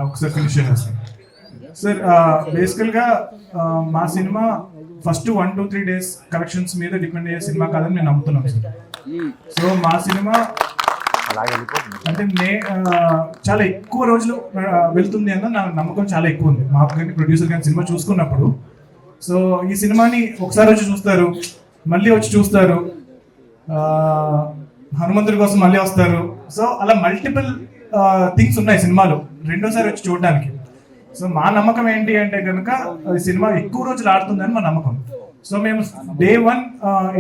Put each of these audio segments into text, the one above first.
ఒకసారి ఫినిష్ చేసేస్తాను సార్. బేసికల్గా మా సినిమా ఫస్ట్ 1-2-3 డేస్ కలెక్షన్స్ మీద డిపెండ్ అయ్యే సినిమా కాదని నేను నమ్ముతున్నాను సార్. సో మా సినిమా అంటే చాలా ఎక్కువ రోజులు వెళ్తుంది అన్న నా నమ్మకం చాలా ఎక్కువ ఉంది. మాకు కానీ ప్రొడ్యూసర్ కానీ సినిమా చూసుకున్నప్పుడు సో ఈ సినిమాని ఒకసారి వచ్చి చూస్తారు, మళ్ళీ వచ్చి చూస్తారు, హనుమంతుడి కోసం మళ్ళీ వస్తారు. సో అలా మల్టిపుల్ థింగ్స్ ఉన్నాయి సినిమాలో రెండోసారి వచ్చి చూడడానికి. సో మా నమ్మకం ఏంటి అంటే కనుక ఈ సినిమా ఎక్కువ రోజులు ఆడుతుందని మా నమ్మకం. సో మేము Day 1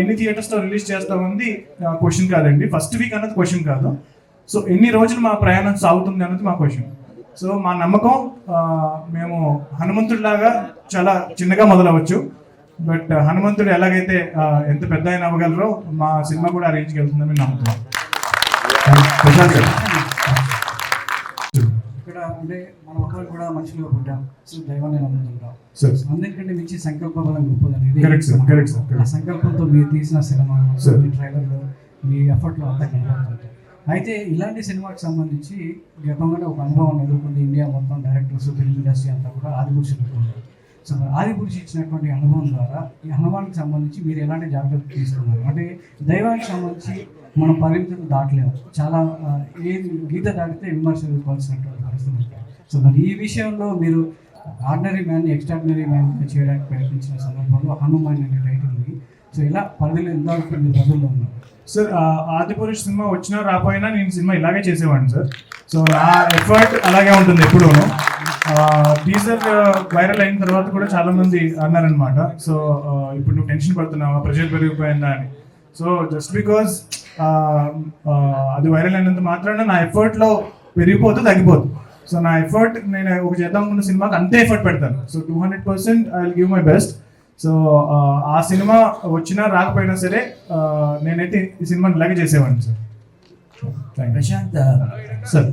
ఎన్ని థియేటర్స్లో రిలీజ్ చేస్తామంది క్వశ్చన్ కాదండి, ఫస్ట్ వీక్ అన్నది క్వశ్చన్ కాదు. సో ఎన్ని రోజులు మా ప్రయాణం సాగుతుంది అన్నది మా క్వశ్చన్. సో మా నమ్మకం మేము హనుమంతుడిలాగా చాలా చిన్నగా మొదలవచ్చు, బట్ హనుమంతుడు ఎలాగైతే ఎంత పెద్ద ఆయన అవ్వగలరో మా సినిమా కూడా ఆ రేంజ్కి వెళ్తుందని నమ్ముతున్నాం. ఇక్కడ అంటే మన ఒకరు కూడా మనుషులుగా పుట్టాం, సో దైవాన్ని నమ్ముతుంటాం. అందరికంటే మించి సంకల్ప బలం గొప్పదనేది ఆ సంకల్పంతో మీరు తీసిన సినిమా, మీ ట్రైలర్లో, మీ ఎఫర్ట్లో అంతా కనబడుతుంది. అయితే ఇలాంటి సినిమాకి సంబంధించి గతంలో ఒక అనుభవం ఎదుర్కొంది ఇండియా మొత్తం డైరెక్టర్స్, ఫిల్మ్ ఇండస్ట్రీ అంతా కూడా ఆదిపురుషు ఎదుర్కొంటారు. సో ఆదిపురుషు ఇచ్చినటువంటి అనుభవం ద్వారా ఈ అనుభవానికి సంబంధించి మీరు ఎలాంటి జాగ్రత్తలు తీసుకున్నారు? అంటే దైవానికి సంబంధించి మనం పరిమితులు దాటలేము, చాలా ఏది గీత దాటితే విమర్శలు ఎదుర్కోవాల్సినటువంటి పరిస్థితి ఉంటాయి. సో మరి ఈ విషయంలో మీరు ఆర్డినరీ మ్యాన్ ఎక్స్ట్రాడినరీ మ్యాన్ చేయడానికి ప్రయత్నించిన సందర్భంలో హనుమాన్ అనే టైటిల్ని సో ఇలా పరిధిలో ఎంతవరకు మీరు బదుల్లో ఉన్నారు సార్? ఆదిపురుష్ సినిమా వచ్చినా రాపోయినా నేను సినిమా ఇలాగే చేసేవాడిని సార్. సో నా ఎఫర్ట్ అలాగే ఉంటుంది ఎప్పుడూ. టీజర్ వైరల్ అయిన తర్వాత కూడా చాలా మంది అన్నారనమాట, సో ఇప్పుడు నువ్వు టెన్షన్ పడుతున్నావా, ప్రెషర్ పెరిగిపోయిందా అని. సో జస్ట్ బికాజ్ అది వైరల్ అయినంత మాత్రాన నా ఎఫర్ట్లో పెరిగిపోతే తగ్గిపోతుంది. సో నా ఎఫర్ట్ నేను ఒక చేద్దాం అనుకున్న సినిమాకి అంతే ఎఫర్ట్ పెడతాను. So 200% I will give my best. So ఆ సినిమా వచ్చినా రాకపోయినా సరే నేనైతే ఈ సినిమాని ఇలాగే చేసేవాడిని సార్. ప్రశాంత్ సార్